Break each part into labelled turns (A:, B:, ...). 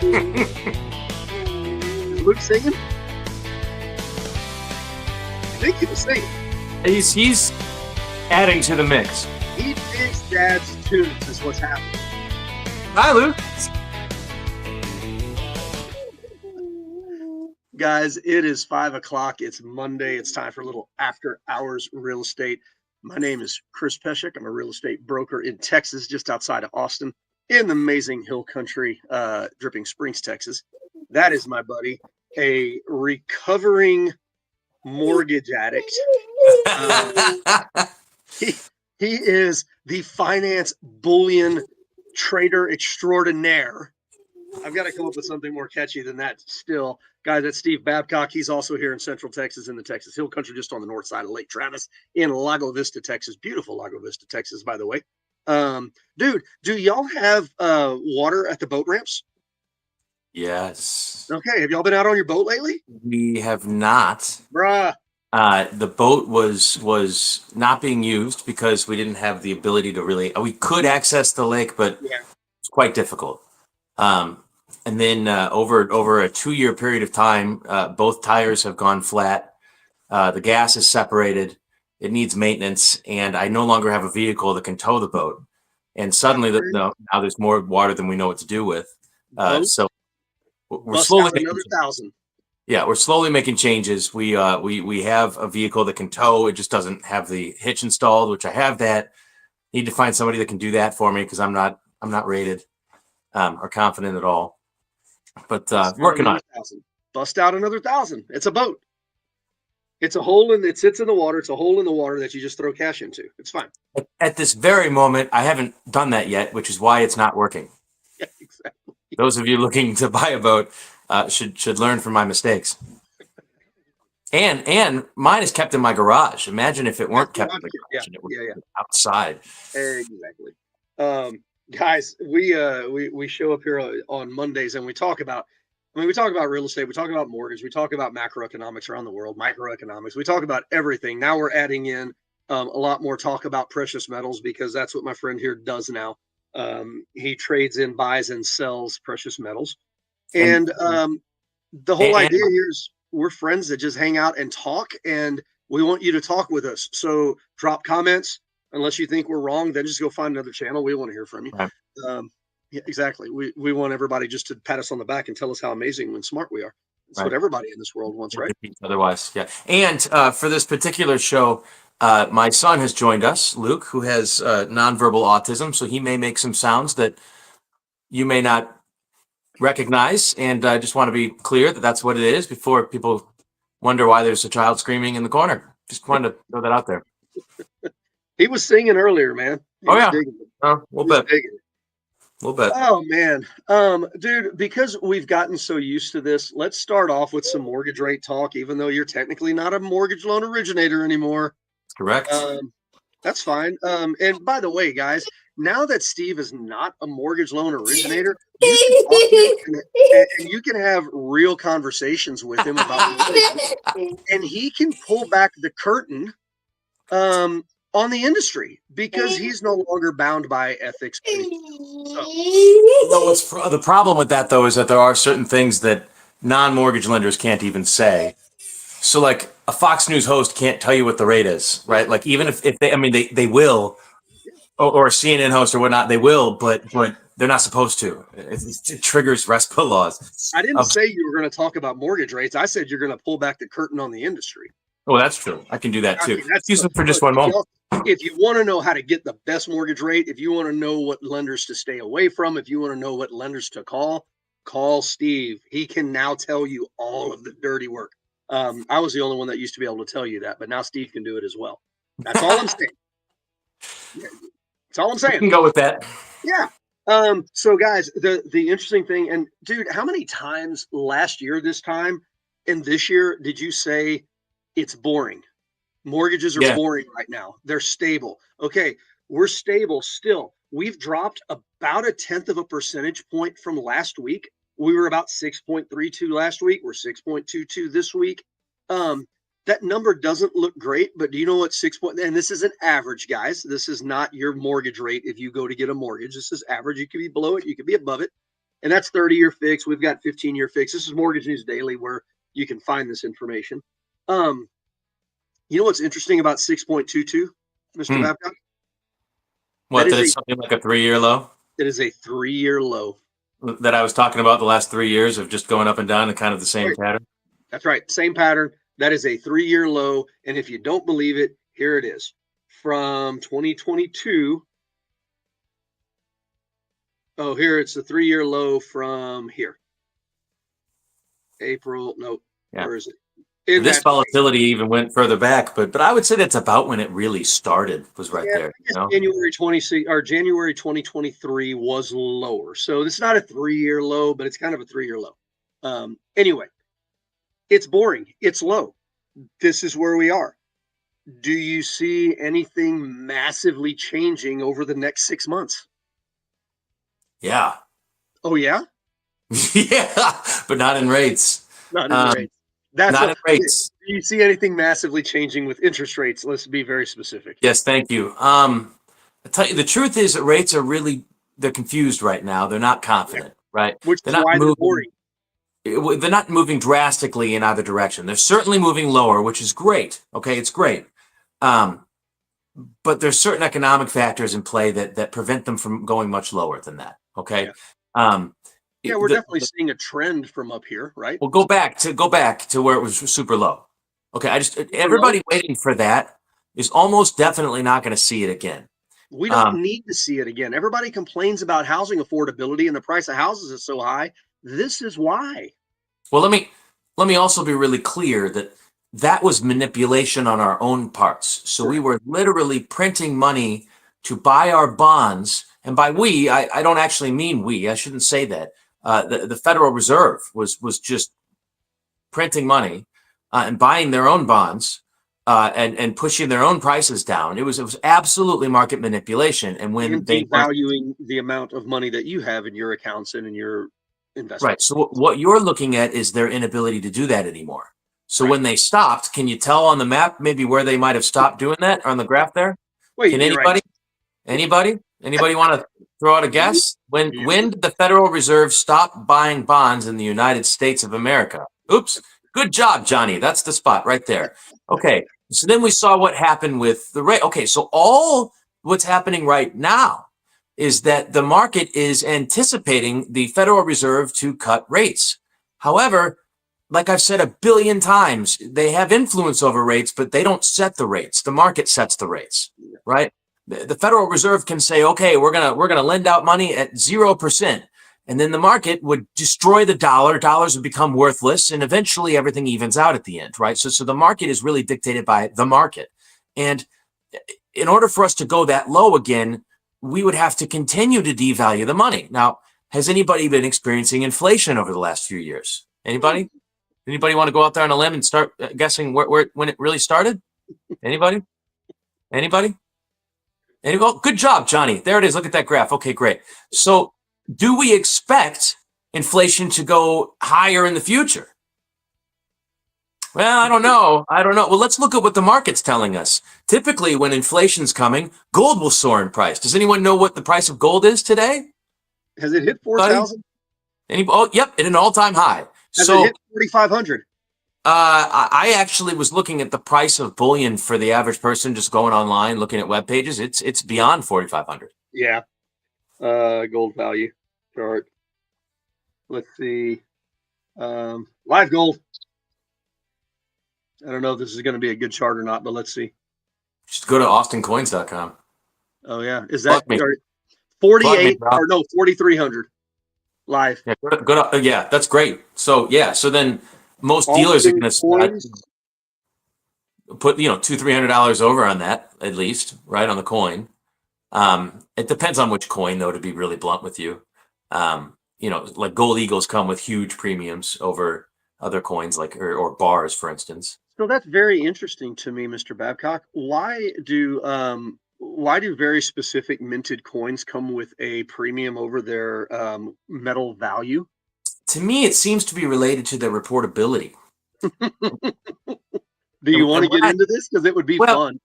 A: Is Luke singing? I think he was singing.
B: He's adding to the mix.
A: He digs Dad's tunes is what's happening.
B: Hi, Luke.
A: Guys, it is 5 o'clock. It's Monday. It's time for a little after hours real estate. My name is Chris Peshek. I'm a real estate broker in Texas, just outside of Austin, in the amazing hill country, Dripping Springs, Texas. That is my buddy, a recovering mortgage addict. He is the finance bullion trader extraordinaire. I've got to come up with something more catchy than that still. Guys, that's Steve Babcock. He's also here in Central Texas in the Texas Hill Country, just on the north side of Lake Travis in Lago Vista, Texas. Beautiful Lago Vista, Texas, by the way. Dude, do y'all have water at the boat ramps?
B: Yes.
A: Okay, have y'all been out on your boat lately?
B: We have not.
A: Bruh.
B: The boat was not being used because we didn't have the ability to really. We could access the lake, but it's quite difficult. And then over a 2-year period of time, both tires have gone flat. The gas is separated. It needs maintenance, and I no longer have a vehicle that can tow the boat. And suddenly, now there's more water than we know what to do with. So we're slowly
A: another 1,000.
B: Yeah, we're slowly making changes. We have a vehicle that can tow. It just doesn't have the hitch installed, which I have that. Need to find somebody that can do that for me because I'm not rated or confident at all. But working on it.
A: Bust out another 1,000. It's a boat. It's a hole it sits in the water. It's a hole in the water that you just throw cash into. It's fine.
B: At this very moment, I haven't done that yet, which is why it's not working.
A: Yeah, exactly.
B: Those of you looking to buy a boat should learn from my mistakes. And mine is kept in my garage. Imagine if it weren't kept in the garage and it was outside.
A: Exactly. Guys, we show up here on Mondays and we talk about real estate, we talk about mortgage, we talk about macroeconomics around the world, microeconomics, we talk about everything. Now we're adding in a lot more talk about precious metals because that's what my friend here does now. He trades in, buys and sells precious metals. And the whole idea here is we're friends that just hang out and talk, and we want you to talk with us. So drop comments. Unless you think we're wrong, then just go find another channel. We want to hear from you. Right. Yeah, exactly. We want everybody just to pat us on the back and tell us how amazing and smart we are. That's what everybody in this world wants, right?
B: Otherwise, yeah. And for this particular show, my son has joined us, Luke, who has nonverbal autism, so he may make some sounds that you may not recognize. And I just want to be clear that that's what it is before people wonder why there's a child screaming in the corner. Just wanted to throw that out there.
A: He was singing earlier, man.
B: We'll bet.
A: Oh man, dude, because we've gotten so used to this, let's start off with some mortgage rate talk. Even though you're technically not a mortgage loan originator anymore,
B: correct?
A: That's fine. And by the way, guys, now that Steve is not a mortgage loan originator, you can have real conversations with him about and he can pull back the curtain. On the industry because he's no longer bound by ethics.
B: The problem with that though is that there are certain things that non-mortgage lenders can't even say. So like a Fox News host can't tell you what the rate is, right? Like even if they will, or a CNN host or whatnot, they will, but they're not supposed to. It triggers RESPA laws.
A: I didn't say you were going to talk about mortgage rates. I said you're going to pull back the curtain on the industry.
B: Oh, that's true. I can do that too. Use them for just one moment.
A: If you want to know how to get the best mortgage rate, if you want to know what lenders to stay away from, if you want to know what lenders to call Steve. He can now tell you all of the dirty work. I was the only one that used to be able to tell you that, but now Steve can do it as well. That's all I'm saying. That's all I'm saying.
B: You can go with that.
A: Yeah. So guys, the interesting thing, and dude, how many times last year this time and this year did you say it's boring? Mortgages are boring right now. They're stable. Okay, we're stable still. We've dropped about 1/10 of a percentage point from last week. We were about 6.32 last week. We're 6.22 this week. That number doesn't look great, but do you know what and this is an average, guys. This is not your mortgage rate if you go to get a mortgage. This is average. You could be below it. You could be above it. and that's 30-year fix. We've got 15-year fix. This is Mortgage News Daily, where you can find this information. You know what's interesting about 6.22, Mr. Babcock?
B: What, that it's something like a 3-year low?
A: It is a 3-year low.
B: That I was talking about the last 3 years of just going up and down and kind of the same pattern?
A: That's right. Same pattern. That is a 3-year low. And if you don't believe it, here it is. From 2022. Oh, here it's the 3-year low from here. April. Nope.
B: Yeah.
A: Where is it?
B: This volatility even went further back, but I would say that's about when it really started, was right there.
A: You know? January 2023 was lower. So it's not a 3-year low, but it's kind of a 3-year low. Anyway, it's boring. It's low. This is where we are. Do you see anything massively changing over the next 6 months?
B: Yeah.
A: Oh, yeah?
B: Yeah, but not in rates.
A: Not in rates.
B: That's not in rates.
A: Do you see anything massively changing with interest rates? Let's be very specific.
B: Yes, thank you. I tell you, the truth is that rates are they're confused right now. They're not confident, right?
A: Which is why they're boring.
B: They're not moving drastically in either direction. They're certainly moving lower, which is great. Okay, it's great. But there's certain economic factors in play that prevent them from going much lower than that. Okay.
A: Yeah, we're definitely seeing a trend from up here, right?
B: Well, go back to where it was super low. Okay, everybody waiting for that is almost definitely not going to see it again.
A: We don't need to see it again. Everybody complains about housing affordability and the price of houses is so high. This is why.
B: Well, let me also be really clear that was manipulation on our own parts. So we were literally printing money to buy our bonds, and by we, I don't actually mean we. I shouldn't say that. The Federal Reserve was just printing money and buying their own bonds and pushing their own prices down. It was absolutely market manipulation. And when they
A: valuing the amount of money that you have in your accounts and in your investments.
B: Right. So what you're looking at is their inability to do that anymore. So when they stopped, can you tell on the map maybe where they might have stopped doing that on the graph there?
A: Wait,
B: can anybody want to throw out a guess? When did the Federal Reserve stop buying bonds in the United States of America? Oops. Good job, Johnny. That's the spot right there. Okay. So then we saw what happened with the rate. Okay. So all what's happening right now is that the market is anticipating the Federal Reserve to cut rates. However, like I've said 1 billion times, they have influence over rates, but they don't set the rates. The market sets the rates, right? The Federal Reserve can say, okay, we're gonna lend out money at 0%. And then the market would destroy the dollar. Dollars would become worthless, and eventually everything evens out at the end, right? So the market is really dictated by the market. And in order for us to go that low again, we would have to continue to devalue the money. Now, has anybody been experiencing inflation over the last few years? Anybody? Anybody want to go out there on a limb and start guessing when it really started? Anybody? Anybody? Oh, good job, Johnny. There it is. Look at that graph. Okay, great. So do we expect inflation to go higher in the future? Well, I don't know. Well, let's look at what the market's telling us. Typically, when inflation's coming, gold will soar in price. Does anyone know what the price of gold is today?
A: Has it hit 4,000?
B: Oh, yep, at an all-time high.
A: Has it hit 4,500?
B: I actually was looking at the price of bullion for the average person, just going online, looking at web pages. It's beyond 4,500.
A: Yeah. Gold value chart. Let's see. Live gold. I don't know if this is going to be a good chart or not, but let's see.
B: Just go to austincoins.com.
A: Oh yeah, is that 48 or no 4,300 live?
B: Yeah, go to, yeah, that's great. So yeah, so then most dealers are going to put $200-300 over on that at least, right, on the coin. It depends on which coin, though, to be really blunt with you. Like gold eagles come with huge premiums over other coins, like or bars, for instance.
A: So that's very interesting to me, Mr. Babcock. Why do very specific minted coins come with a premium over their metal value?
B: To me, it seems to be related to their reportability.
A: Do you want to get into this? Because it would be fun.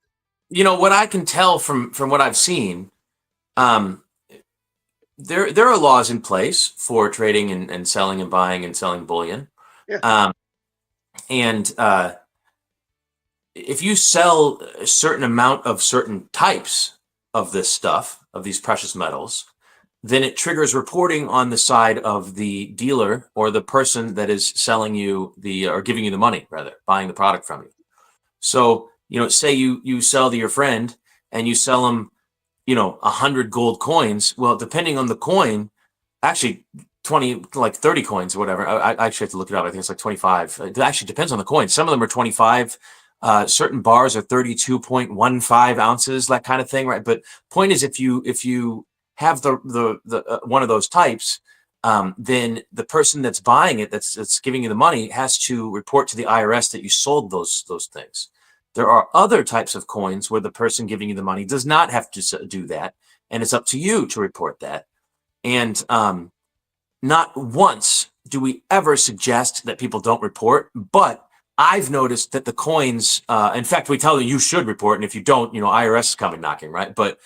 B: What I can tell from what I've seen, there are laws in place for trading and selling and buying and selling bullion.
A: Yeah.
B: And if you sell a certain amount of certain types of this stuff, of these precious metals, then it triggers reporting on the side of the dealer or the person that is selling you or giving you the money, rather, buying the product from you. So, say you sell to your friend and you sell them, 100 gold coins. Well, depending on the coin, actually 20, like 30 coins or whatever. I actually have to look it up. I think it's like 25. It actually depends on the coin. Some of them are 25. Certain bars are 32.15 ounces, that kind of thing, right? But point is, if you have the one of those types, then the person that's buying it, that's giving you the money, has to report to the IRS that you sold those things. There are other types of coins where the person giving you the money does not have to do that, and it's up to you to report that. And not once do we ever suggest that people don't report, but I've noticed that the coins, in fact, we tell them you should report, and if you don't, IRS is coming knocking, right? But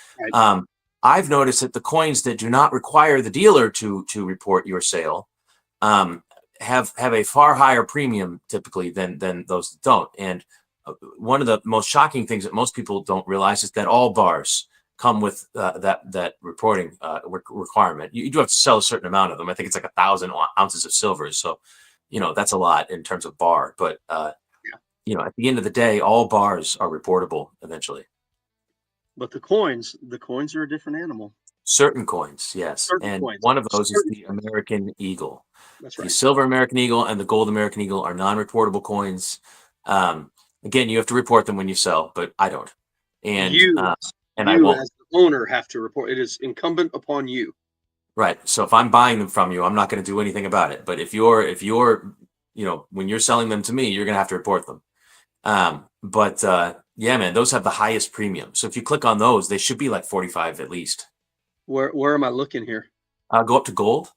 B: I've noticed that the coins that do not require the dealer to report your sale have a far higher premium typically than those that don't. And one of the most shocking things that most people don't realize is that all bars come with that reporting requirement. You do have to sell a certain amount of them. I think it's like 1,000 ounces of silver. So, that's a lot in terms of bar. But, at the end of the day, all bars are reportable eventually.
A: But the coins are a different animal.
B: Certain coins, yes. One of those is the American Eagle.
A: That's right.
B: The silver American Eagle and the gold American Eagle are non-reportable coins. Again, you have to report them when you sell, but I don't. And I won't.
A: As the owner have to report. It is incumbent upon you.
B: Right. So if I'm buying them from you, I'm not going to do anything about it. But if you're when you're selling them to me, you're going to have to report them. Yeah, man, those have the highest premium. So if you click on those, they should be like 45 at least.
A: Where am I looking here?
B: Go up to gold.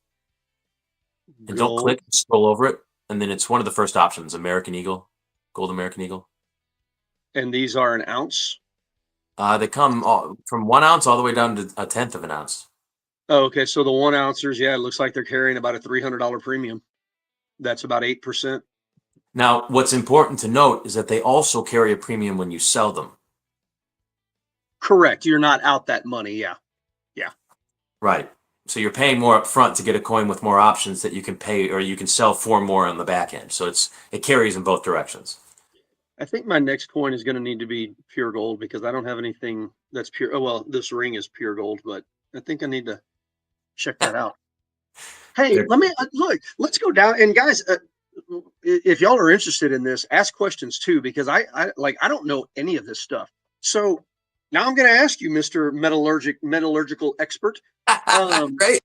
B: And don't click, scroll over it. And then it's one of the first options, American Eagle, gold American Eagle.
A: And these are an ounce?
B: They come from 1 ounce all the way down to 1/10 of an ounce.
A: Oh, okay. So the 1 ouncers, it looks like they're carrying about a $300 premium. That's about 8%.
B: Now, what's important to note is that they also carry a premium when you sell them.
A: Correct. You're not out that money. Yeah.
B: Right. So you're paying more up front to get a coin with more options that you can pay or you can sell for more on the back end. So it carries in both directions.
A: I think my next coin is going to need to be pure gold because I don't have anything that's pure. Oh, well, this ring is pure gold, but I think I need to check that out. Hey, let's go down. And guys, if y'all are interested in this, ask questions too, because I don't know any of this stuff. So now I'm going to ask you, Mr. Metallurgical expert.
B: Great.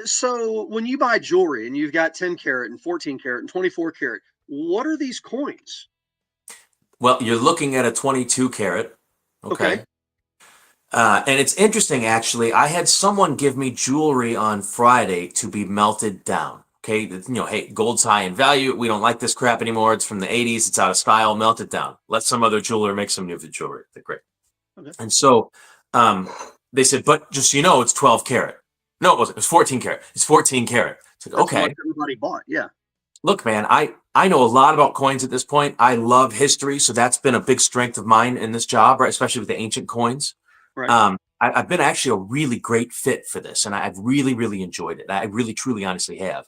A: So when you buy jewelry and you've got 10 karat and 14 karat and 24 karat, what are these coins?
B: Well, you're looking at a 22 karat. Okay. And it's interesting, actually. I had someone give me jewelry on Friday to be melted down. Okay. Hey, gold's high in value. We don't like this crap anymore. It's from the 80s. It's out of style. Melt it down. Let some other jeweler make some new jewelry. They're great. Okay. And so they said, but just so you know, it's 12 karat. No, it wasn't. It was 14 karat. It's 14 karat. It's like, okay.
A: What everybody bought. Yeah.
B: Look, man, I know a lot about coins at this point. I love history. So that's been a big strength of mine in this job, right? Especially with the ancient coins. Right. I've been actually a really great fit for this. And I've really, really enjoyed it. I really, truly, honestly have.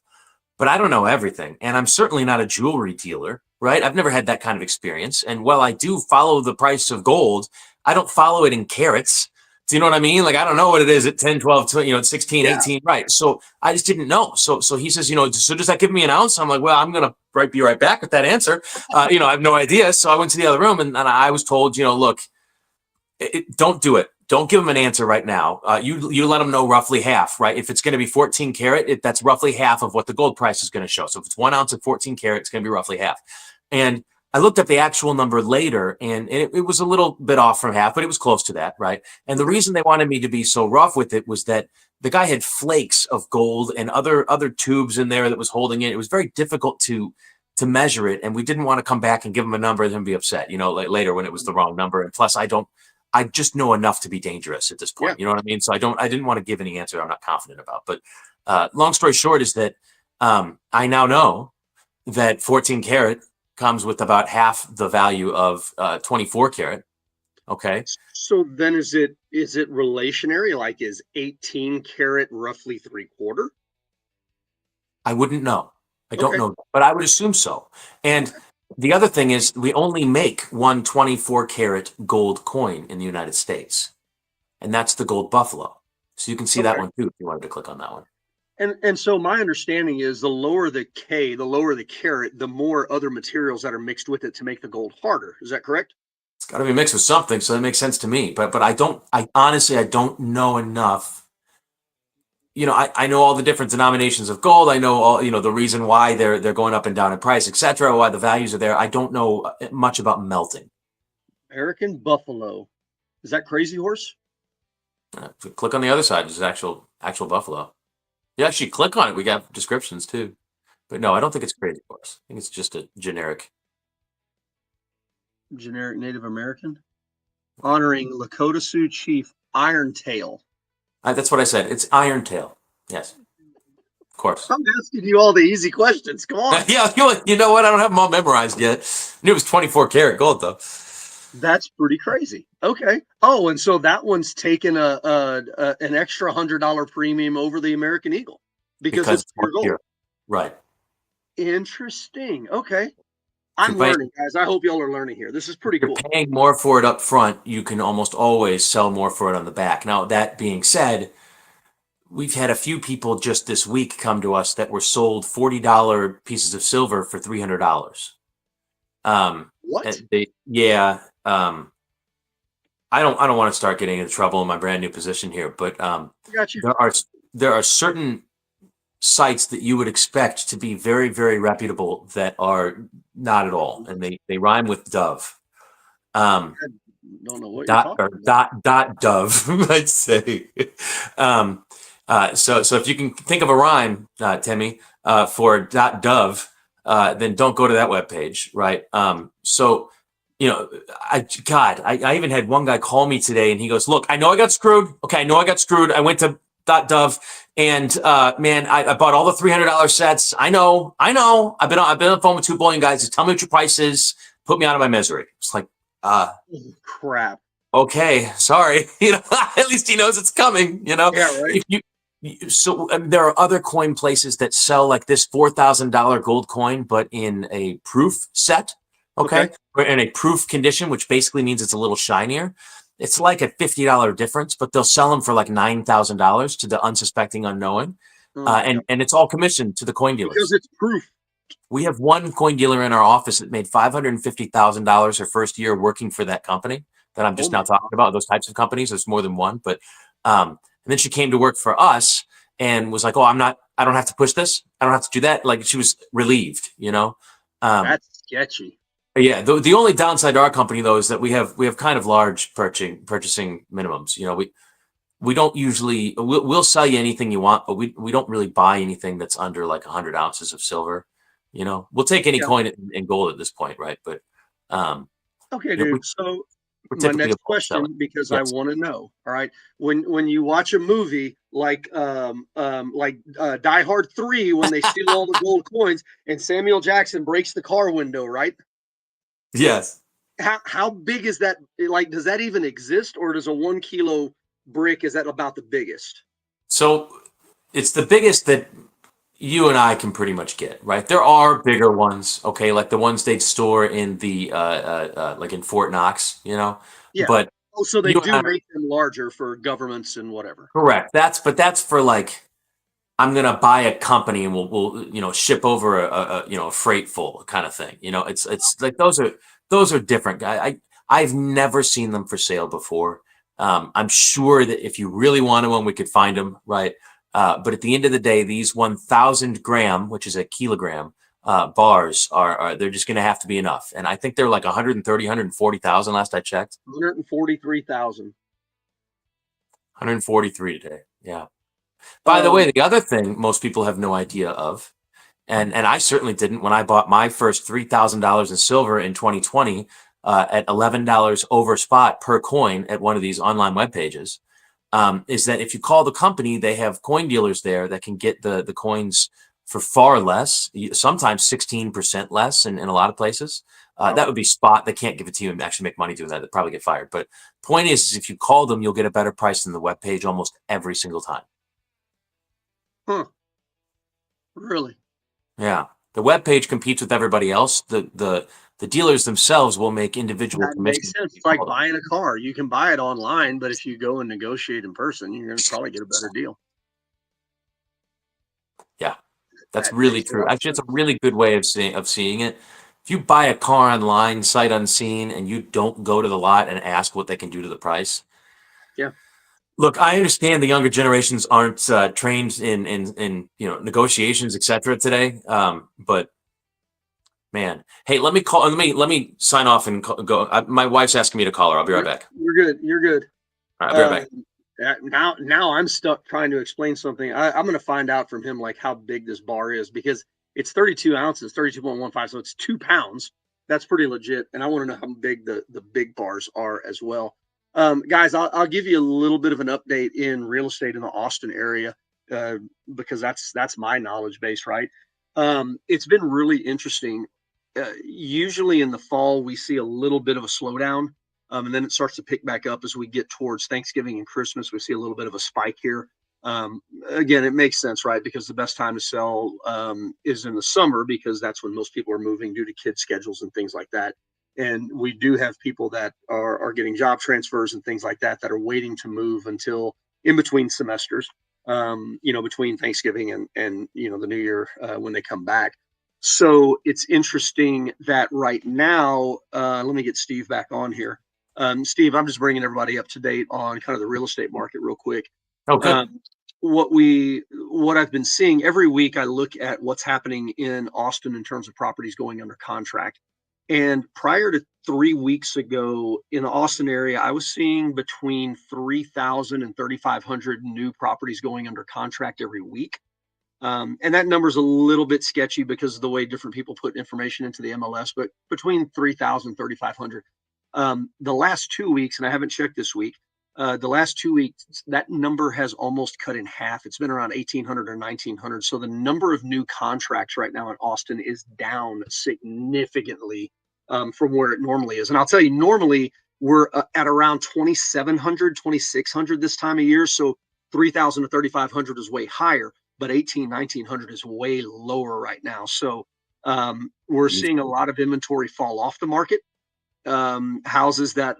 B: But I don't know everything. And I'm certainly not a jewelry dealer, right? I've never had that kind of experience. And while I do follow the price of gold, I don't follow it in carats. Do you know what I mean? Like, I don't know what it is at 10, 12, 16, 18. Right. So I just didn't know. So he says, so does that give me an ounce? I'm like, well, I'm going to be right back with that answer. I have no idea. So I went to the other room and I was told, look, don't do it. Don't give them an answer right now. You let them know roughly half, right? If it's going to be 14 karat, that's roughly half of what the gold price is going to show. So if it's 1 ounce of 14 karat, it's going to be roughly half. And I looked up the actual number later, and it was a little bit off from half, but it was close to that, right? And the reason they wanted me to be so rough with it was that the guy had flakes of gold and other tubes in there that was holding it. It was very difficult to measure it, and we didn't want to come back and give him a number and then be upset, later when it was the wrong number. And plus, I don't I just know enough to be dangerous at this
A: Yeah.
B: point. You know what I mean? So I didn't want to give any answer I'm not confident about. But long story short is that I now know that 14 karat comes with about half the value of 24 karat. Okay.
A: So then is it relationary? Like is 18 karat roughly 3/4?
B: I wouldn't know. I don't
A: Okay.
B: know, but I would assume so. And
A: Okay.
B: the other thing is we only make one 24 karat gold coin in the United States, and that's the gold buffalo. So you can see that
A: Okay.
B: one too if you wanted to click on that one.
A: And so my understanding is the lower the K, the lower the carat, the more other materials that are mixed with it to make the gold harder. Is that correct?
B: It's got to be mixed with something, so that makes sense to me. But I honestly I don't know enough. I know all the different denominations of gold. I know all the reason why they're going up and down in price, etc. Why the values are there. I don't know much about melting.
A: American buffalo. Is that crazy horse?
B: Click on the other side. There's actual buffalo. You actually click on it. We got descriptions too. But no, I don't think it's crazy horse. I think it's just a generic.
A: Generic Native American. Honoring Lakota Sioux Chief Irontail.
B: That's what I said. It's Iron Tail. Yes, of course.
A: I'm asking you all the easy questions. Come on.
B: Yeah, you know what? I don't have them all memorized yet. I knew it was 24 karat gold though.
A: That's pretty crazy. Okay. Oh, and so that one's taken an extra $100 premium over the American Eagle because it's
B: Because
A: pure gold.
B: you're right.
A: Interesting. Okay. I'm
B: You're
A: learning, guys. I hope y'all are learning here. This is pretty
B: you're
A: cool.
B: paying more for it up front. You can almost always sell more for it on the back. Now, that being said, we've had a few people just this week come to us that were sold $40 pieces of silver for $300.
A: What?
B: Yeah. I don't want to start getting into trouble in my brand new position here, but
A: I got you.
B: there are certain sites that you would expect to be very, very reputable that are not at all, and they rhyme with dove.
A: I don't know what you're talking about.
B: Dot dove, I'd say. So if you can think of a rhyme, Timmy, for dot dove, then don't go to that webpage, right? So I even had one guy call me today, and he goes, "Look, I know I got screwed. Okay, I know I got screwed. I went to dot dove, and man, I bought all the $300 sets. I know. I've been on the phone with 2 bullion guys. Just tell me what your price is. Put me out of my misery." It's like,
A: Oh, crap.
B: okay, sorry. At least he knows it's coming.
A: Yeah, right.
B: So there are other coin places that sell like this $4,000 gold coin, but in a proof set. Okay. Or in a proof condition, which basically means it's a little shinier. It's like a $50 difference, but they'll sell them for like $9,000 to the unsuspecting unknowing.
A: Oh my God.
B: And it's all commissioned to the coin dealers.
A: Because it's proof.
B: We have one coin dealer in our office that made $550,000 her first year working for that company that I'm just now talking about. Those types of companies, there's more than one, but and then she came to work for us and was like, "Oh, I don't have to push this. I don't have to do that." Like she was relieved.
A: That's sketchy.
B: Yeah. The only downside to our company though is that we have kind of large purchasing minimums. We don't usually we'll sell you anything you want, but we don't really buy anything that's under like 100 ounces of silver. We'll take any coin in gold at this point, right? But
A: okay, dude. So
B: we're
A: my
B: typically
A: next question, because I
B: yes.
A: want to know. All right, when you watch a movie like Die Hard 3, when they steal all the gold coins and Samuel Jackson breaks the car window, right?
B: Yes.
A: How big is that? Like, does that even exist, or does a 1 kilo brick, is that about the biggest?
B: So it's the biggest that you and I can pretty much get, right? There are bigger ones, okay, like the ones they'd store in the like in Fort Knox,
A: Yeah.
B: But
A: Oh, so they do make them larger for governments and whatever.
B: Correct. That's for like I'm gonna buy a company and we'll ship over a freight full kind of thing. It's like those are different. I've never seen them for sale before. I'm sure that if you really wanted one, we could find them, right? But at the end of the day, these 1,000 gram, which is a kilogram, bars are they're just going to have to be enough. And I think they're like 130, 140,000 last I checked.
A: 143,000.
B: 143 today. Yeah. By the way, the other thing most people have no idea of, and I certainly didn't when I bought my first $3,000 in silver in 2020. at $11 over spot per coin at one of these online web pages, is that if you call the company, they have coin dealers there that can get the coins for far less, sometimes 16% less in a lot of places. That would be spot. They can't give it to you and actually make money doing that. They'd probably get fired. But point is if you call them, you'll get a better price than the web page almost every single time.
A: Huh. Really?
B: Yeah. The web page competes with everybody else. The dealers themselves will make individual
A: That makes
B: commissions.
A: sense. It's like buying a car. You can buy it online, but if you go and negotiate in person, you're going to probably get a better deal.
B: Yeah, that's
A: That
B: really
A: makes a
B: true.
A: lot of
B: Actually, it's
A: sense.
B: a really good way of seeing it. If you buy a car online, sight unseen, and you don't go to the lot and ask what they can do to the price.
A: Yeah.
B: Look, I understand the younger generations aren't trained in negotiations, etc. today. But man, hey, let me sign off and go. My wife's asking me to call her. I'll be right back.
A: You're good. You're good.
B: All right, I'll be right back.
A: Now I'm stuck trying to explain something. I'm going to find out from him like how big this bar is because it's 32 ounces, 32.15, so it's 2 pounds. That's pretty legit, and I want to know how big the big bars are as well. Guys, I'll give you a little bit of an update in real estate in the Austin area uh, because that's my knowledge base, right? It's been really interesting. Usually in the fall we see a little bit of a slowdown, and then it starts to pick back up as we get towards Thanksgiving and Christmas. We see a little bit of a spike here. Again, it makes sense, right? Because the best time to sell is in the summer because that's when most people are moving due to kid schedules and things like that. And we do have people that are getting job transfers and things like that that are waiting to move until in between semesters, between Thanksgiving and the New Year when they come back. So it's interesting that right now, let me get Steve back on here. Steve, I'm just bringing everybody up to date on kind of the real estate market real quick.
B: Oh, good.
A: What I've been seeing every week, I look at what's happening in Austin in terms of properties going under contract. And prior to 3 weeks ago in the Austin area, I was seeing between 3,000 and 3,500 new properties going under contract every week. And that number is a little bit sketchy because of the way different people put information into the MLS, but between 3,000 and 3,500. The last 2 weeks, and I haven't checked this week, the last 2 weeks, that number has almost cut in half. It's been around 1,800 or 1,900. So the number of new contracts right now in Austin is down significantly from where it normally is. And I'll tell you, normally we're at around 2,700, 2,600 this time of year. So 3,000 to 3,500 is way higher, but 1,900 is way lower right now. So we're seeing a lot of inventory fall off the market. Houses that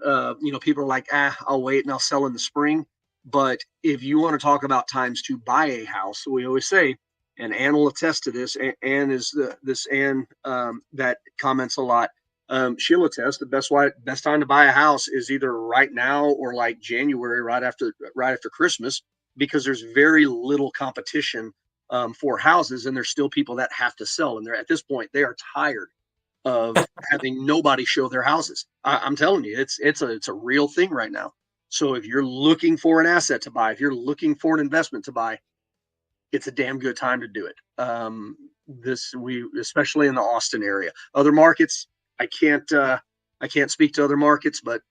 A: people are like, I'll wait and I'll sell in the spring. But if you want to talk about times to buy a house, we always say, and Ann will attest to this. Ann is this Ann that comments a lot. She'll attest the best time to buy a house is either right now or like January, right after Christmas, because there's very little competition for houses, and there's still people that have to sell, and they're at this point they are tired of having nobody show their houses. I'm telling you, it's a real thing right now. So if you're looking for an asset to buy, if you're looking for an investment to buy, it's a damn good time to do it. We especially in the Austin area. Other markets, I can't speak to other markets, but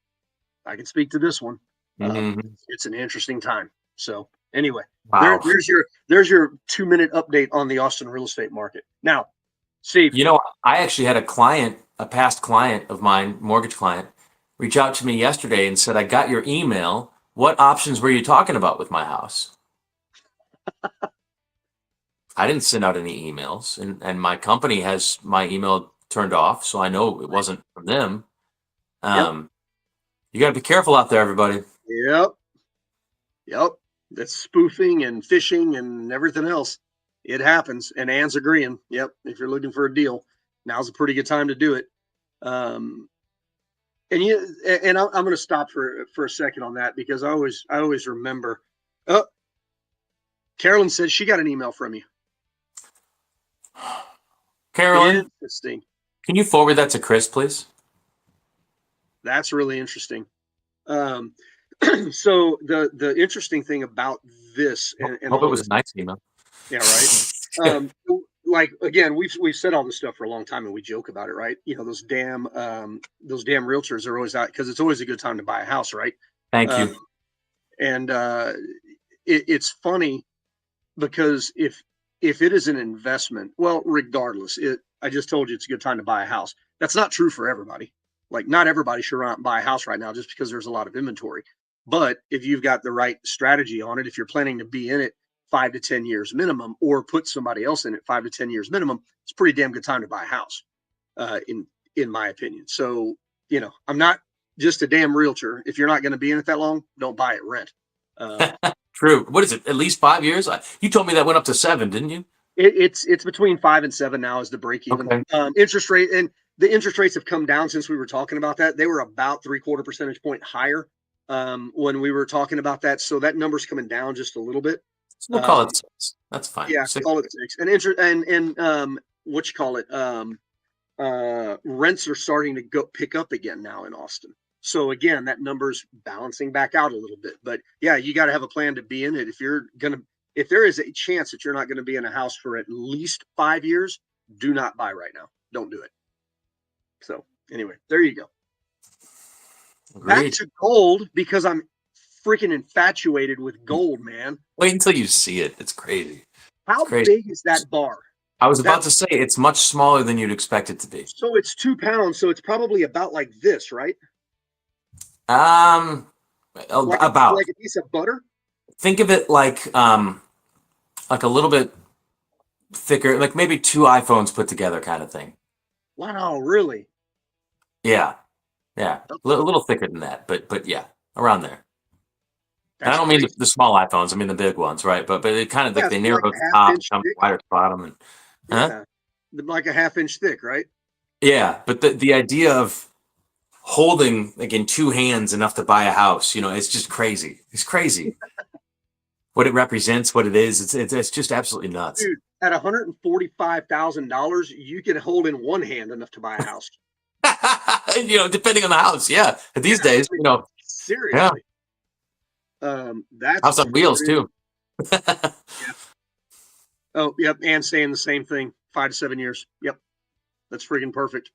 A: I can speak to this one. It's an interesting time. So anyway,
B: Wow.
A: there's your 2-minute update on the Austin real estate market. Now, Steve,
B: I actually had a past client of mine, mortgage client, reach out to me yesterday and said, I got your email. What options were you talking about with my house? I didn't send out any emails, and my company has my email turned off, so I know it wasn't from them.
A: Yep.
B: You got to be careful out there, everybody.
A: Yep. That's spoofing and phishing and everything else. It happens, and Ann's agreeing. Yep. If you're looking for a deal, now's a pretty good time to do it. And I'm going to stop for a second on that because I always remember. Oh, Carolyn said she got an email from you.
B: Carolyn,
A: interesting.
B: Can you forward that to Chris, please?
A: That's really interesting. So the interesting thing about this,
B: and hope it was a nice email.
A: Yeah, right. like again, we've said all this stuff for a long time, and we joke about it, right? You know, those damn realtors are always out because it's always a good time to buy a house, right?
B: Thank
A: Uh,
B: you.
A: and it's funny because if it is an investment, well, regardless, I just told you it's a good time to buy a house. That's not true for everybody. Like, not everybody should run out and buy a house right now just because there's a lot of inventory. But if you've got the right strategy on it, if you're planning to be in it 5 to 10 years minimum, or put somebody else in it 5 to 10 years minimum, it's a pretty damn good time to buy a house, in my opinion. So, I'm not just a damn realtor. If you're not going to be in it that long, don't buy it, rent.
B: True. What is it? At least 5 years? You told me that went up to 7, didn't you?
A: It's between 5 and 7 now is the break even.
B: Okay.
A: Interest rate, and the interest rates have come down since we were talking about that. They were about 3/4 percentage point higher when we were talking about that. So that number's coming down just a little bit.
B: So we'll call it 6. That's fine.
A: Yeah,
B: 6.
A: call it 6. And what you call it? Rents are starting to pick up again now in Austin. So again, that number's balancing back out a little bit. But yeah, you got to have a plan to be in it. If there is a chance that you're not going to be in a house for at least 5 years, do not buy right now. Don't do it. So anyway, there you go.
B: Agreed.
A: Back to gold, because I'm freaking infatuated with gold, man.
B: Wait until you see it. It's crazy.
A: How big is that bar?
B: I was about to say it's much smaller than you'd expect it to be.
A: So it's 2 pounds. So it's probably about like this, right?
B: About.
A: Like a piece of butter.
B: Think of it like a little bit thicker, like maybe 2 iPhones put together, kind of thing.
A: Wow, really?
B: Yeah, yeah, a little thicker than that, but yeah, around there. And I don't mean the small iPhones. I mean the big ones, right? But it kind of like they narrow the top, come wider at the bottom, and
A: yeah, like a 1/2 inch thick, right?
B: Yeah, but the idea of holding like in 2 hands enough to buy a house, it's just crazy. It's crazy. What it represents, what it is, it's just absolutely nuts.
A: Dude, at $145,000, you can hold in one hand enough to buy a house.
B: Depending on the house, yeah. These days,
A: seriously.
B: Yeah.
A: That's
B: house on wheels too.
A: Yeah. Oh, yep, and saying the same thing. 5 to 7 years. Yep, that's freaking perfect.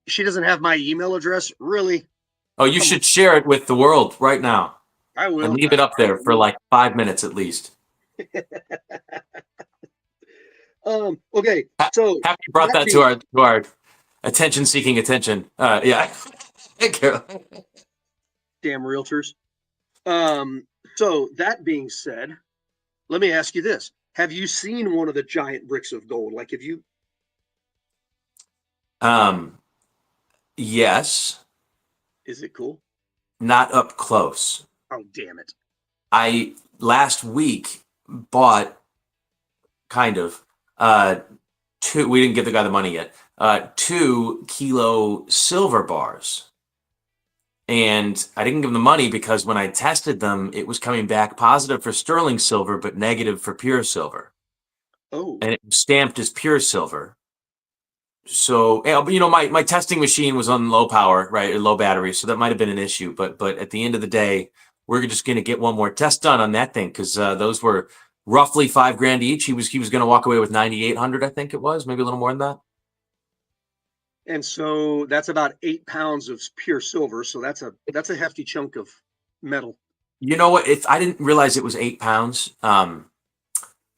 A: She doesn't have my email address, really.
B: Oh, you should share it with the world right now.
A: I will.
B: And leave it up there for like 5 minutes at least.
A: Okay. So
B: happy you brought that to our attention-seeking attention. Yeah.
A: Damn realtors. So that being said, let me ask you this: have you seen one of the giant bricks of gold? Like, have you?
B: Yes.
A: Is it cool?
B: Not up close.
A: Oh, damn it!
B: I last week bought kind of 2. We didn't give the guy the money yet. 2 kilo silver bars, and I didn't give him the money because when I tested them, it was coming back positive for sterling silver but negative for pure silver.
A: Oh,
B: and it was stamped as pure silver. So my testing machine was on low power, right, or low battery, so that might have been an issue. But at the end of the day, we're just going to get one more test done on that thing because those were roughly $5,000 each. He was going to walk away with 9,800, I think it was, maybe a little more than that.
A: And so that's about 8 pounds of pure silver. So that's a hefty chunk of metal.
B: You know what? I didn't realize it was 8 pounds. I'll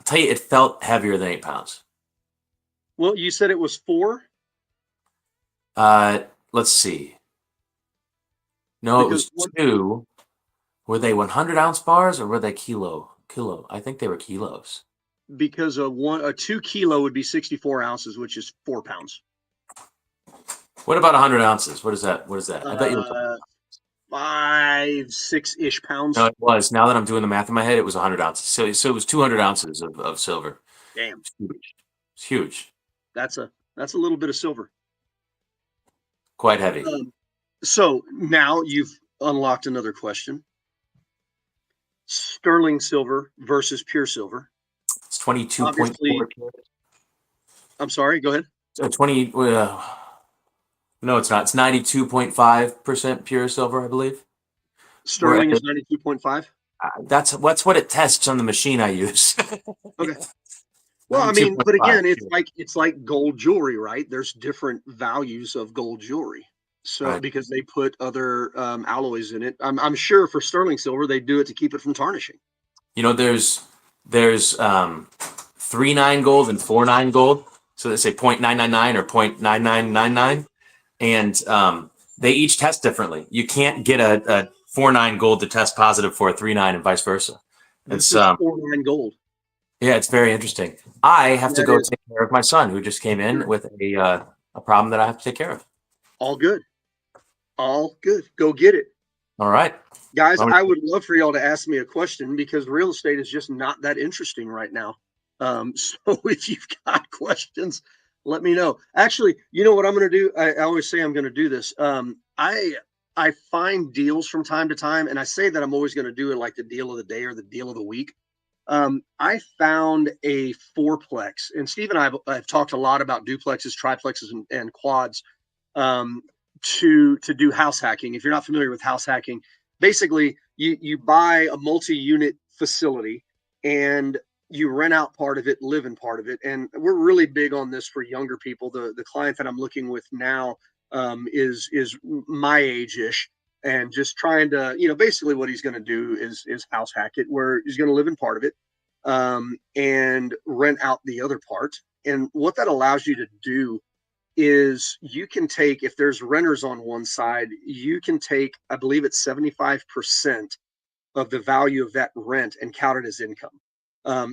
B: tell you, it felt heavier than 8 pounds.
A: Well, you said it was 4.
B: Let's see. No, because it was 2. Were they 100-ounce bars or were they kilo? I think they were kilos.
A: Because a 2 kilo would be 64 ounces, which is 4 pounds.
B: What about 100 ounces? What is that? I bet you
A: were 5, 6-ish pounds.
B: No, it was. Now that I'm doing the math in my head, it was 100 ounces. So it was 200 ounces of silver.
A: Damn,
B: it's huge.
A: That's a little bit of silver.
B: Quite heavy.
A: So now you've unlocked another question. Sterling silver versus pure silver.
B: It's 22.4.
A: I'm sorry, go ahead.
B: 20. No, it's not. It's 92.5% pure silver, I believe.
A: Sterling is 92.5.
B: That's what it tests on the machine I use.
A: Okay. Well, I mean, but
B: 92.5.
A: again, it's like gold jewelry, right? There's different values of gold jewelry. So
B: Right.
A: because they put other alloys in it, I'm sure for sterling silver they do it to keep it from tarnishing.
B: There's 3.9 gold and 4.9 gold. So they say 0.999 or 0.9999, and they each test differently. You can't get a 4.9 gold to test positive for a 3.9 and vice versa.
A: This
B: It's
A: is 49 gold.
B: Yeah, it's very interesting. I have to
A: That
B: go
A: is
B: take care of my son who just came in
A: sure.
B: with a problem that I have to take care of.
A: All good. All good. Go get it.
B: All right.
A: Guys,
B: Well,
A: I would love for y'all to ask me a question because real estate is just not that interesting right now. So if you've got questions, let me know. Actually, you know what I'm going to do? I always say I'm going to do this. I find deals from time to time, and I say that I'm always going to do it like the deal of the day or the deal of the week. I found a fourplex, and Steve and I've talked a lot about duplexes, triplexes, and quads to do house hacking. If you're not familiar with house hacking, basically you buy a multi-unit facility and you rent out part of it, live in part of it. And we're really big on this for younger people. The client that I'm looking with now is my age ish, and just trying to, basically what he's going to do is house hack it, where he's going to live in part of it and rent out the other part. And what that allows you to do is you can take, if there's renters on one side, you can take, I believe it's 75% of the value of that rent and count it as income.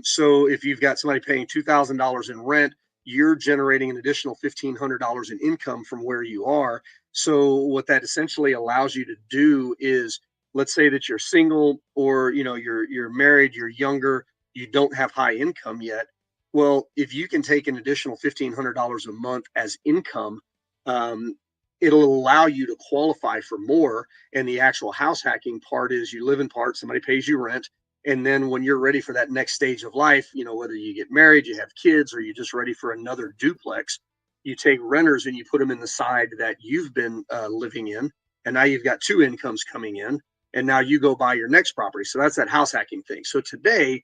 A: So if you've got somebody paying $2,000 in rent, you're generating an additional $1,500 in income from where you are. So what that essentially allows you to do is, let's say that you're single, or you're married, you're younger, you don't have high income yet. Well, if you can take an additional $1,500 a month as income, um, it'll allow you to qualify for more. And the actual house hacking part is you live in part, somebody pays you rent. And then when you're ready for that next stage of life, whether you get married, you have kids, or you're just ready for another duplex, you take renters and you put them in the side that you've been living in. And now you've got two incomes coming in. And now you go buy your next property. So that's that house hacking thing. So today,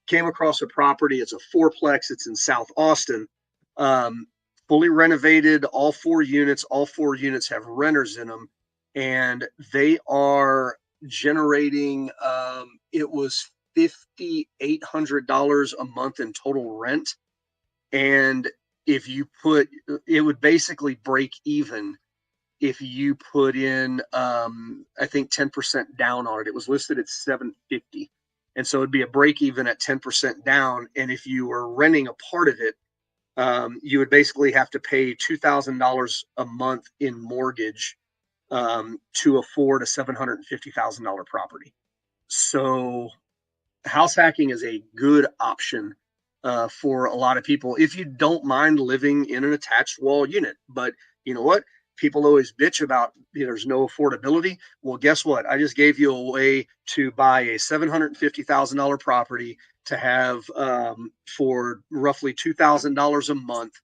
A: came across a property. It's a fourplex. It's in South Austin, fully renovated, all four units. All four units have renters in them, and they are generating. It was $5,800 a month in total rent, and if you put, it would basically break even if you put in, I think 10% down on it. It was listed at 750. And so it'd be a break even at 10% down. And if you were renting a part of it, you would basically have to pay $2,000 a month in mortgage to afford a $750,000 property. So house hacking is a good option for a lot of people if you don't mind living in an attached wall unit. But you know what? People always bitch about there's no affordability. Well, guess what? I just gave you a way to buy a $750,000 property to have for roughly $2,000 a month,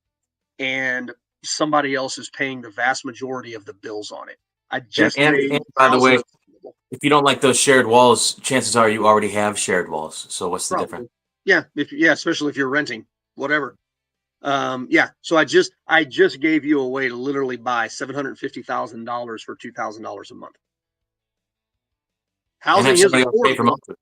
A: and somebody else is paying the vast majority of the bills on it. I
B: yeah,
A: just
B: and
A: made
B: by the way,
A: housing affordable.
B: if you don't like those shared walls, chances are you already have shared walls. So what's the difference?
A: Probably. Yeah, especially if you're renting, whatever. Yeah. So I just gave you a way to literally buy $750,000 for $2,000 a month.
B: And
A: Housing
B: have
A: is
B: somebody else pay for
A: affordable.
B: most of it.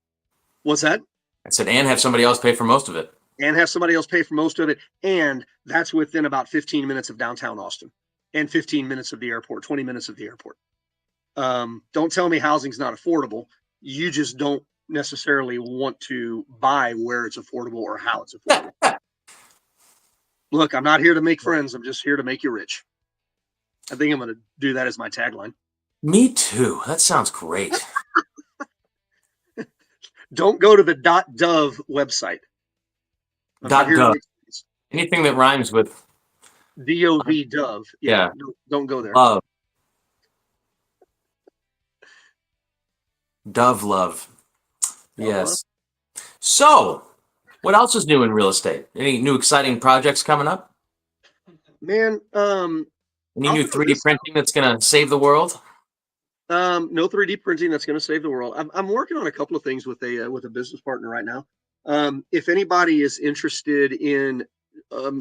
A: What's that?
B: I said, and have somebody else pay for most of it.
A: And have somebody else pay for most of it. And that's within about 15 minutes of downtown Austin and 15 minutes of the airport, 20 minutes of the airport. Don't tell me housing's not affordable. You just don't necessarily want to buy where it's affordable or how it's affordable. Look, I'm not here to make friends. I'm just here to make you rich. I think I'm going to do that as my tagline.
B: Me too. That sounds great.
A: Don't go to the .dov website. I'm not here to
B: .gov.
A: make friends.
B: Anything that rhymes with
A: DOV Dove. Yeah. Don't go there.
B: love. Dove love. Yes. So, what else is new in real estate? Any new exciting projects coming up?
A: Man,
B: Any
A: I'll
B: new
A: throw
B: 3D
A: this out.
B: printing that's going to save the world?
A: No 3D printing that's going to save the world. I'm working on a couple of things with a business partner right now. If anybody is interested in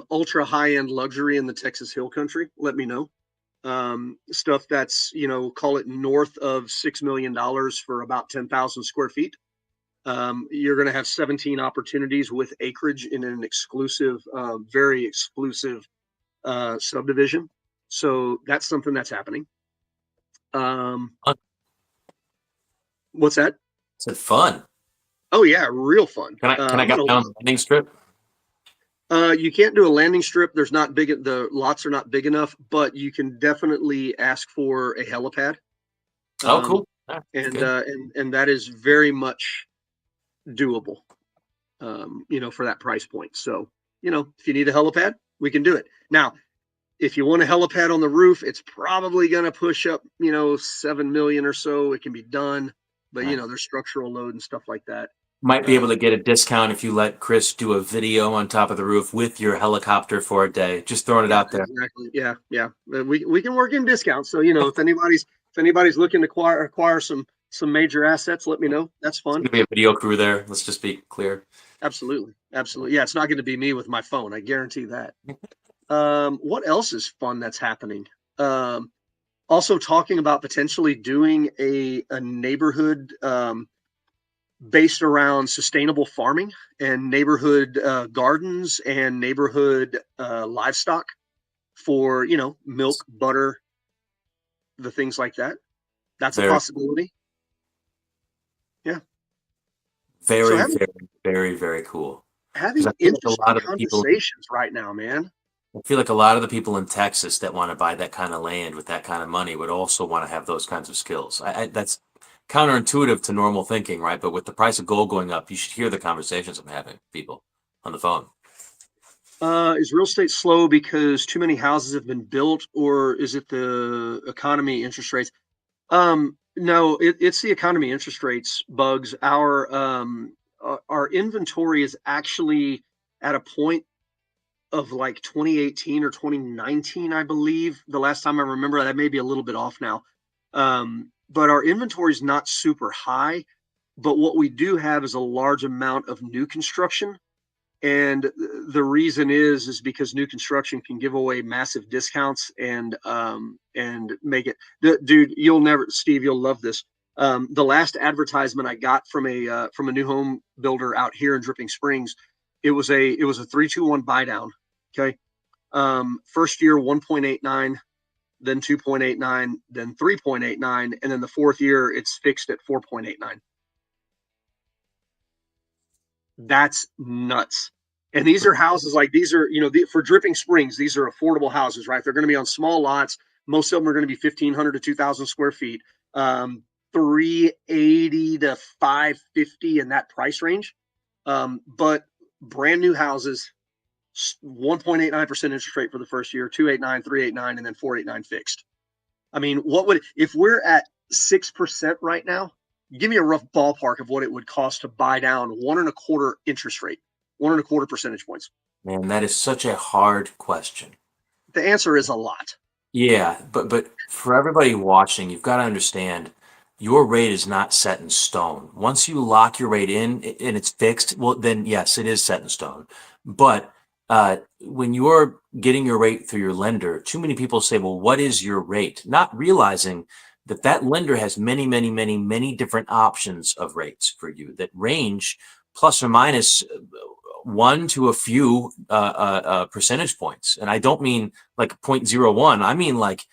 A: ultra high end luxury in the Texas Hill Country, let me know. Stuff that's, call it north of $6 million for about 10,000 square feet. You're going to have 17 opportunities with acreage in an exclusive, very exclusive subdivision. So that's something that's happening.
B: Fun.
A: What's that?
B: Is it fun?
A: Oh yeah, real fun.
B: Can I
A: I'm
B: get
A: gonna
B: down the landing strip?
A: You can't do a landing strip. There's not big. The lots are not big enough, but you can definitely ask for a helipad.
B: Oh,
A: Um,
B: cool. Yeah, that's
A: and
B: good.
A: and that is very much doable. For that price point. So, if you need a helipad, we can do it. Now, if you want a helipad on the roof, it's probably going to push up, 7 million or so. It can be done, but
B: Right.
A: there's structural load and stuff like that.
B: Might be
A: Uh,
B: able to get a discount if you let Chris do a video on top of the roof with your helicopter for a day. Just throwing it
A: yeah,
B: out there.
A: exactly. Yeah, yeah. We can work in discounts. So, if anybody's looking to acquire some major assets, let me know. That's
B: It's
A: fun.
B: going to be a video crew there. Let's just be clear.
A: Absolutely, absolutely. Yeah, it's not going to be me with my phone. I guarantee that. What else is fun that's happening? Um, Also talking about potentially doing a neighborhood based around sustainable farming and neighborhood gardens and neighborhood livestock for milk, butter, the things like that. That's a
B: Very,
A: possibility. Yeah. So
B: very,
A: having
B: very, very, very cool. Because
A: having interesting conversations right now, man.
B: I feel like a lot of the people in Texas that want to buy that kind of land with that kind of money would also want to have those kinds of skills. That's counterintuitive to normal thinking, right? But with the price of gold going up, you should hear the conversations I'm having with people on the phone.
A: Is real estate slow because too many houses have been built, or is it the economy, interest rates? No, it's the economy, interest rates, bugs. Our inventory is actually at a point of like 2018 or 2019, I believe. The last time I remember, that may be a little bit off now. But our inventory is not super high. But what we do have is a large amount of new construction, and the reason is because new construction can give away massive discounts and make it, dude, Steve, you'll love this. The last advertisement I got from a new home builder out here in Dripping Springs, it was a 3-2-1 buy down. Okay. First year 1.89, then 2.89, then 3.89, and then the fourth year it's fixed at 4.89. That's nuts. And these are houses, like, these are, for Dripping Springs, these are affordable houses, right? They're going to be on small lots. Most of them are going to be 1,500 to 2,000 square feet, 380 to 550 in that price range. But brand new houses, 1.89% interest rate for the first year, 2.89, 3.89, and then 4.89 fixed. I mean, if we're at 6% right now, give me a rough ballpark of what it would cost to buy down 1.25 interest rate, 1.25 percentage points.
B: Man, that is such a hard question.
A: The answer is a lot.
B: Yeah, but for everybody watching, you've got to understand your rate is not set in stone. Once you lock your rate in and it's fixed, well, then yes, it is set in stone. But when you're getting your rate through your lender, too many people say, well, what is your rate? Not realizing that that lender has many, many, many, many different options of rates for you that range plus or minus one to a few percentage points. And I don't mean like 0.01. I mean, like,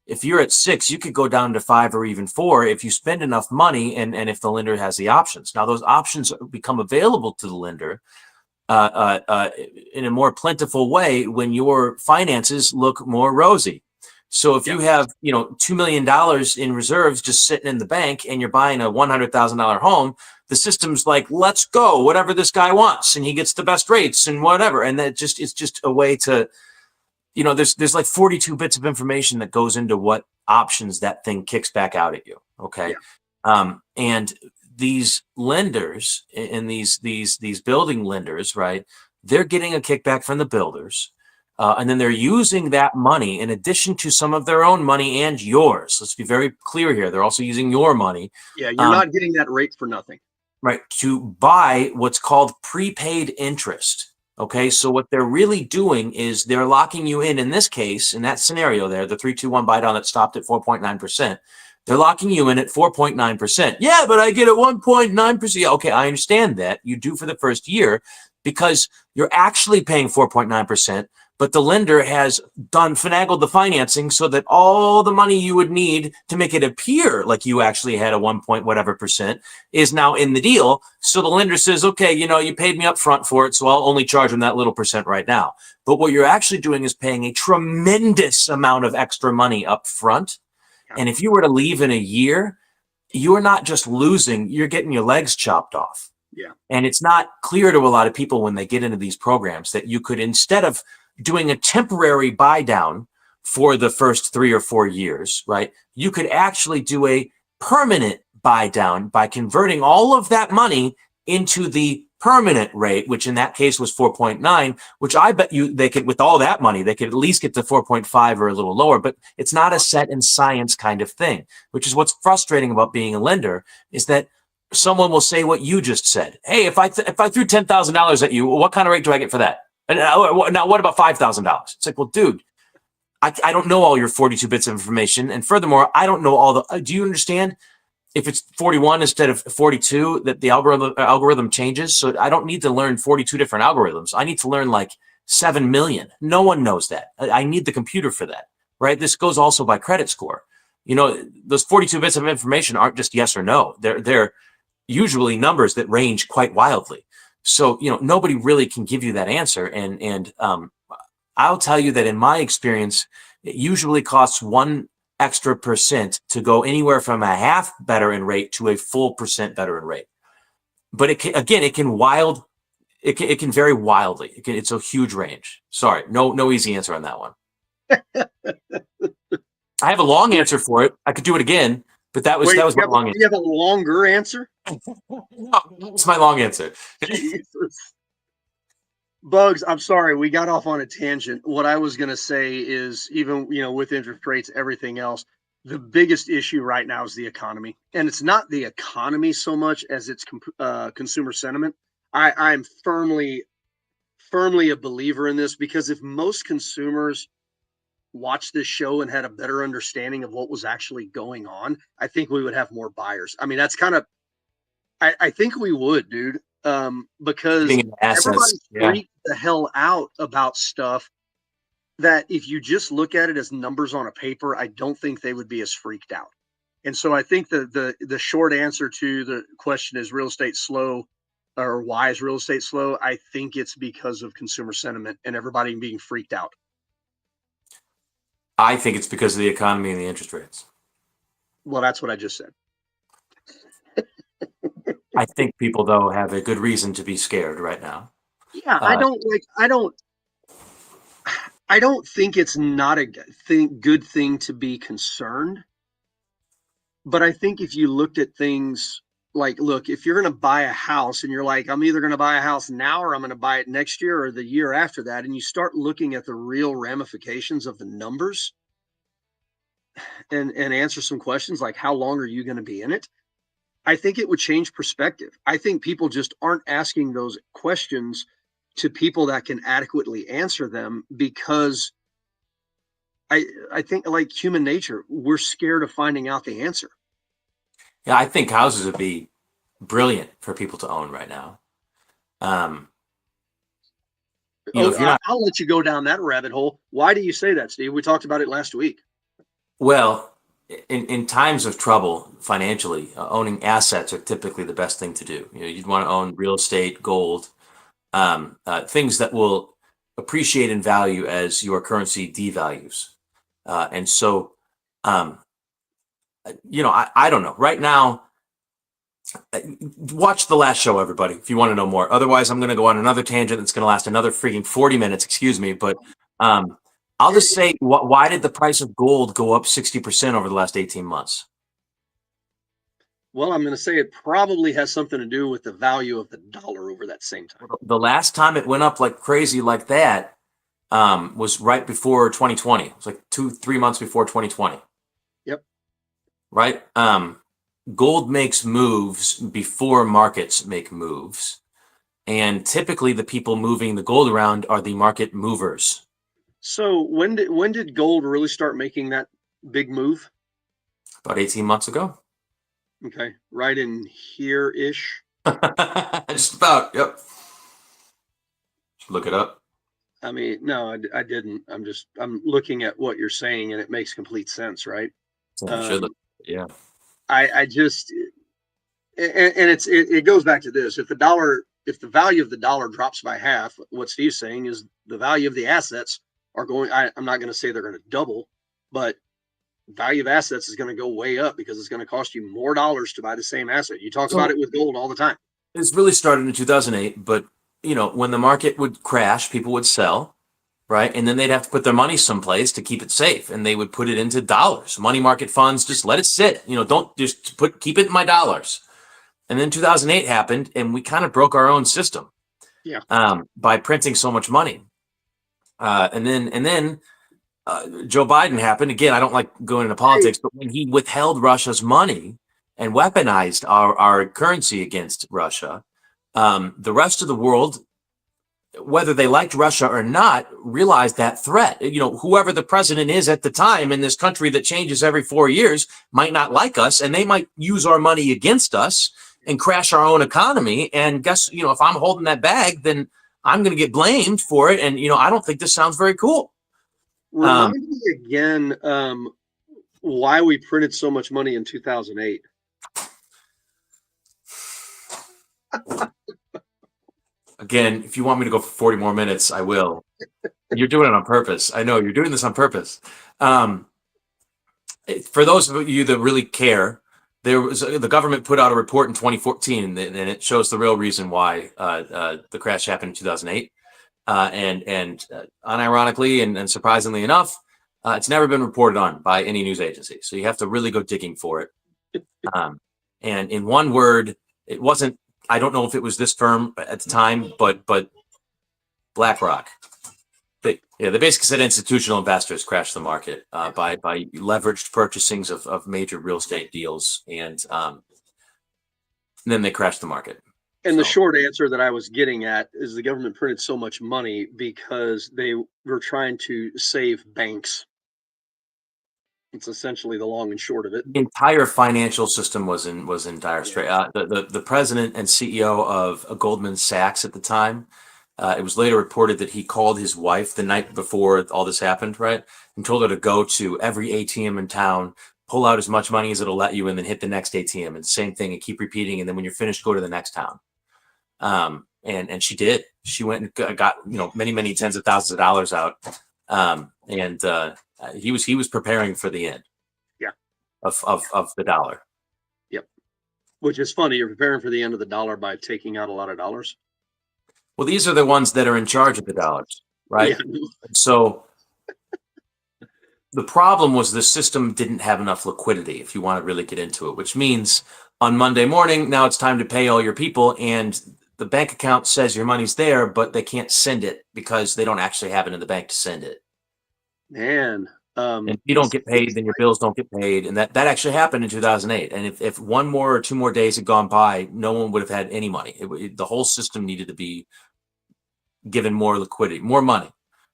B: if you're at 6, you could go down to 5 or even 4 if you spend enough money and if the lender has the options. Now, those options become available to the lender in a more plentiful way when your finances look more rosy. So if
A: Yeah.
B: you have, $2 million in reserves just sitting in the bank and you're buying a $100,000 home, the system's like, let's go, whatever this guy wants, and he gets the best rates and whatever. And that just, it's just a way to, there's like 42 bits of information that goes into what options that thing kicks back out at you. Okay.
A: Yeah.
B: And these lenders and these building lenders, right? They're getting a kickback from the builders. And then they're using that money in addition to some of their own money and yours. Let's be very clear here. They're also using your money.
A: Yeah, you're not getting that rate for nothing.
B: Right, to buy what's called prepaid interest. Okay, so what they're really doing is they're locking you in this case, in that scenario there, the 3-2-1 buy down that stopped at 4.9%. They're locking you in at 4.9%. Yeah, but I get at 1.9%. Yeah, okay, I understand that. You do for the first year because you're actually paying 4.9%, but the lender has finagled the financing so that all the money you would need to make it appear like you actually had a 1 point whatever percent is now in the deal. So the lender says, okay, you paid me up front for it, so I'll only charge them that little percent right now. But what you're actually doing is paying a tremendous amount of extra money up front. And if you were to leave in a year, you're not just losing, you're getting your legs chopped off.
A: Yeah.
B: And it's not clear to a lot of people when they get into these programs that you could, instead of doing a temporary buy down for the first 3 or 4 years, right? You could actually do a permanent buy down by converting all of that money into the permanent rate, which in that case was 4.9, which I bet you they could, with all that money, they could at least get to 4.5 or a little lower, but it's not a set in science kind of thing, which is what's frustrating about being a lender, is that someone will say what you just said. Hey, if I threw $10,000 at you, what kind of rate do I get for that? And now what about $5,000? It's like, well, dude, I don't know all your 42 bits of information. And furthermore, I don't know all the, do you understand? If it's 41 instead of 42, that the algorithm changes. So I don't need to learn 42 different algorithms. I need to learn like 7 million. No one knows that. I need the computer for that, right? This goes also by credit score. Those 42 bits of information aren't just yes or no. They're usually numbers that range quite wildly. So, nobody really can give you that answer. And I'll tell you that in my experience, it usually costs 1 extra percent to go anywhere from a half better in rate to a full percent better in rate. But it can vary wildly. It's a huge range. Sorry, no easy answer on that one. I have a long answer for it. I could do it again, but that was my long answer.
A: You have a longer answer?
B: No, that's my long answer.
A: Jesus. Bugs, I'm sorry, we got off on a tangent. What I was going to say is, even, with interest rates, everything else, the biggest issue right now is the economy. And it's not the economy so much as it's consumer sentiment. I'm firmly a believer in this, because if most consumers watched this show and had a better understanding of what was actually going on, I think we would have more buyers. I mean, that's kind of, I think we would, dude. Because everybody freaked the hell out about stuff that if you just look at it as numbers on a paper, I don't think they would be as freaked out. And so I think the short answer to the question is real estate slow, or why is real estate slow? I think it's because of consumer sentiment and everybody being freaked out.
B: I think it's because of the economy and the interest rates.
A: Well, that's what I just said.
B: I think people, though, have a good reason to be scared right now.
A: Yeah, I don't think it's not a good thing to be concerned. But I think if you looked at things like, look, if you're going to buy a house and you're like, I'm either going to buy a house now or I'm going to buy it next year or the year after that, and you start looking at the real ramifications of the numbers and answer some questions like, how long are you going to be in it? I think it would change perspective. I think people just aren't asking those questions to people that can adequately answer them, because I think, like human nature, we're scared of finding out the answer.
B: Yeah, I think houses would be brilliant for people to own right now.
A: I'll let you go down that rabbit hole. Why do you say that, Steve? We talked about it last week.
B: Well, in times of trouble financially, owning assets are typically the best thing to do. You'd want to own real estate, gold, things that will appreciate in value as your currency devalues. And so, I don't know. Right now, watch the last show, everybody, if you want to know more. Otherwise, I'm going to go on another tangent that's going to last another freaking 40 minutes. Excuse me, but I'll just say, why did the price of gold go up 60% over the last 18 months?
A: Well, I'm going to say it probably has something to do with the value of the dollar over that same time.
B: The last time it went up like crazy like that, was right before 2020. It was like 2, 3 months before 2020.
A: Yep.
B: Right. Gold makes moves before markets make moves. And typically the people moving the gold around are the market movers.
A: So when did gold really start making that big move?
B: About 18 months ago.
A: Okay, right in here ish.
B: Just about. Yep. Look it up.
A: I mean, no, I didn't. I'm looking at what you're saying, and it makes complete sense, right?
B: So you should look.
A: Um,
B: Yeah.
A: I just, and it goes back to this: if the value of the dollar drops by half, what Steve's saying is the value of the assets are going. I'm not going to say they're going to double, but value of assets is going to go way up because it's going to cost you more dollars to buy the same asset. You talk about
B: So
A: it with gold all the time.
B: it's really started in 2008, but when the market would crash, people would sell, right? And then they'd have to put their money someplace to keep it safe, and they would put it into dollars, money market funds. Just let it sit. Don't just keep it in my dollars. And then 2008 happened, and we kind of broke our own system
A: Yeah.
B: by printing so much money. And then Joe Biden happened again. I don't like going into politics, but when he withheld Russia's money and weaponized our currency against Russia, the rest of the world, whether they liked Russia or not, realized that threat. Whoever the president is at the time in this country that changes every 4 years might not like us, and they might use our money against us and crash our own economy. And guess, if I'm holding that bag, then I'm going to get blamed for it. And, I don't think this sounds very cool.
A: Remind me again why we printed so much money in 2008.
B: Again, if you want me to go for 40 more minutes, I will. You're doing it on purpose. I know you're doing this on purpose. For those of you that really care, the government put out a report in 2014, and it shows the real reason why the crash happened in 2008. And unironically and surprisingly enough, it's never been reported on by any news agency. So you have to really go digging for it. And in one word, it wasn't. I don't know if it was this firm at the time, but BlackRock. They basically said institutional investors crashed the market by leveraged purchasings of major real estate deals, and then they crashed the market.
A: And the short answer that I was getting at is the government printed so much money because they were trying to save banks. It's essentially the long and short of it.
B: The entire financial system was in dire straits. The president and CEO of Goldman Sachs at the time, it was later reported that he called his wife the night before all this happened, right, and told her to go to every ATM in town, pull out as much money as it'll let you, and then hit the next ATM, and same thing, and keep repeating, and then when you're finished, go to the next town. And she did. She went and got many tens of thousands of dollars out, and he was preparing for the end.
A: Yeah.
B: Of the dollar.
A: Yep. Which is funny. You're preparing for the end of the dollar by taking out a lot of dollars.
B: Well, these are the ones that are in charge of the dollars, right? Yeah. So the problem was the system didn't have enough liquidity, if you want to really get into it, which means on Monday morning, now it's time to pay all your people, and the bank account says your money's there, but they can't send it because they don't actually have it in the bank to send it.
A: Man.
B: And if you don't get paid, then your bills don't get paid. And that actually happened in 2008. And if one more or two more days had gone by, no one would have had any money. The whole system needed to be given more liquidity, more money.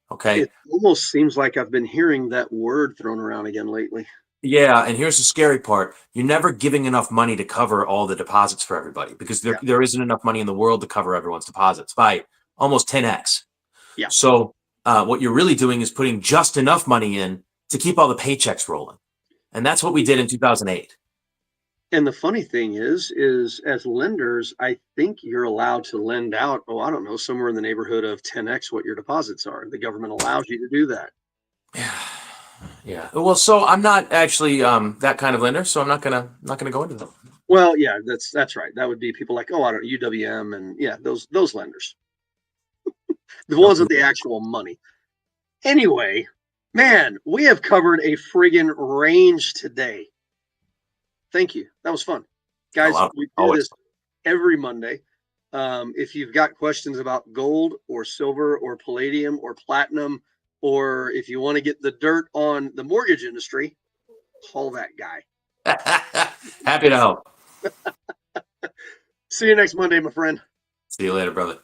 B: Okay.
A: It almost seems like I've been hearing that word thrown around again lately.
B: Yeah. And here's the scary part. You're never giving enough money to cover all the deposits for everybody, because there isn't enough money in the world to cover everyone's deposits by almost 10x.
A: Yeah.
B: So what you're really doing is putting just enough money in to keep all the paychecks rolling. And that's what we did in 2008.
A: And the funny thing is as lenders, I think you're allowed to lend out, I don't know, somewhere in the neighborhood of 10x what your deposits are. The government allows you to do that.
B: Yeah. Well, so I'm not actually that kind of lender, so I'm not gonna go into them.
A: Well, yeah, that's right. That would be people like, I don't know, UWM and those lenders. The ones with the actual money. Anyway, man, we have covered a friggin' range today. Thank you. That was fun. Guys, we do this every Monday. If you've got questions about gold or silver or palladium or platinum, or if you want to get the dirt on the mortgage industry, call that guy.
B: Happy to help.
A: See you next Monday, my friend.
B: See you later, brother.